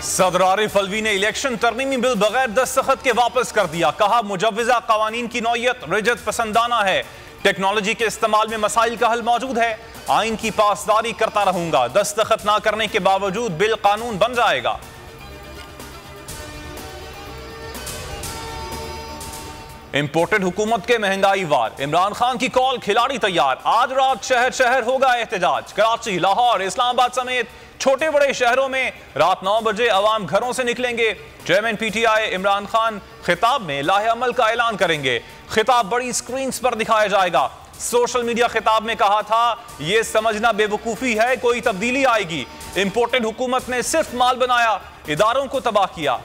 सदर आरिफ अलवी ने election तरमीमी bill बगैर दस्तखत के वापस कर दिया। कहा मुजव्वजा कवानीन की नौयत रिजत पसंदाना है। टेक्नोलॉजी के इस्तेमाल में मसाइल का हल मौजूद है। आइन की पासदारी करता रहूंगा। दस्तखत ना करने के बावजूद बिल कानून बन जाएगा। इंपोर्टेड हुकूमत के महंगाई वार। इमरान खान की कॉल, खिलाड़ी तैयार। आज रात शहर शहर होगा एहतजाज। कराची, लाहौर, इस्लामाबाद समेत छोटे बड़े शहरों में रात 9 बजे अवाम घरों से निकलेंगे। चेयरमैन पीटीआई इमरान खान खिताब में लाहे अमल का ऐलान करेंगे। खिताब बड़ी स्क्रीन पर दिखाया जाएगा। सोशल मीडिया खिताब में कहा था, यह समझना बेवकूफी है कोई तब्दीली आएगी। इंपोर्टेड हुकूमत ने सिर्फ माल बनाया, इदारों को तबाह किया।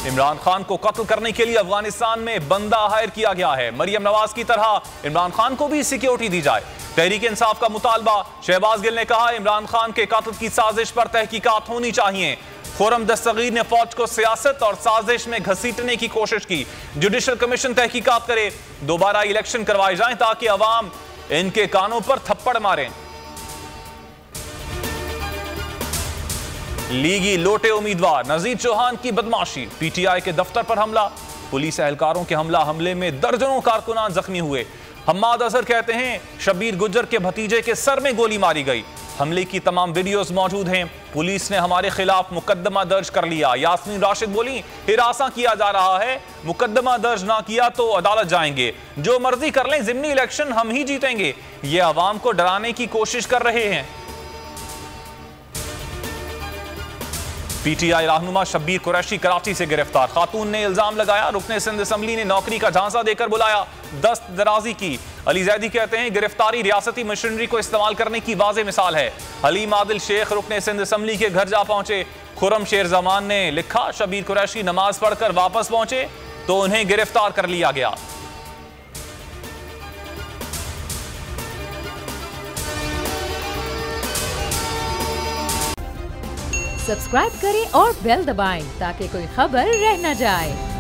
इमरान खान को कत्ल करने के लिए अफगानिस्तान में बंदा हायर किया गया है। मरियम नवाज की तरह इमरान खान को भी सिक्योरिटी दी जाए। तहरीक इंसाफ का मुतालबा। शहबाज गिल ने कहा, इमरान खान के कत्ल की साजिश पर तहकीकात होनी चाहिए। खुरम दस्तगीर ने फौज को सियासत और साजिश में घसीटने की कोशिश की। जुडिशल कमीशन तहकीकात करे, दोबारा इलेक्शन करवाए जाएं ताकि अवाम इनके कानों पर थप्पड़ मारें। लीगी लोटे उम्मीदवार। नजीर चौहान की बदमाशी। पीटीआई के दफ्तर पर हमला। पुलिस एहलकारों के हमले में दर्जनों कारकुनान जख्मी हुए। हम्माद अजहर कहते हैं, शब्बीर गुज्जर के भतीजे के सर में गोली मारी गई। हमले की तमाम वीडियोस मौजूद हैं। पुलिस ने हमारे खिलाफ मुकदमा दर्ज कर लिया। यास्मीन राशिद बोली, हिरासा किया जा रहा है, मुकदमा दर्ज ना किया तो अदालत जाएंगे। जो मर्जी कर लें, जिमनी इलेक्शन हम ही जीतेंगे। ये अवाम को डराने की कोशिश कर रहे हैं। पीटीआई रहनुमा शब्बीर कुरैशी कराची से गिरफ्तार। खातून ने इल्जाम लगाया, रुकने सिंध असम्बली ने नौकरी का झांसा देकर बुलाया, दस्त दराजी की। अली जैदी कहते हैं, गिरफ्तारी रियासती मशीनरी को इस्तेमाल करने की वाज़ेह मिसाल है। हलीम आदिल शेख रुकने सिंध असम्बली के घर जा पहुंचे। खुरम शेर जमान ने लिखा, शब्बीर कुरैशी नमाज पढ़कर वापस पहुंचे तो उन्हें गिरफ्तार कर लिया गया। सब्सक्राइब करें और बेल दबाएं ताकि कोई खबर रह न जाए।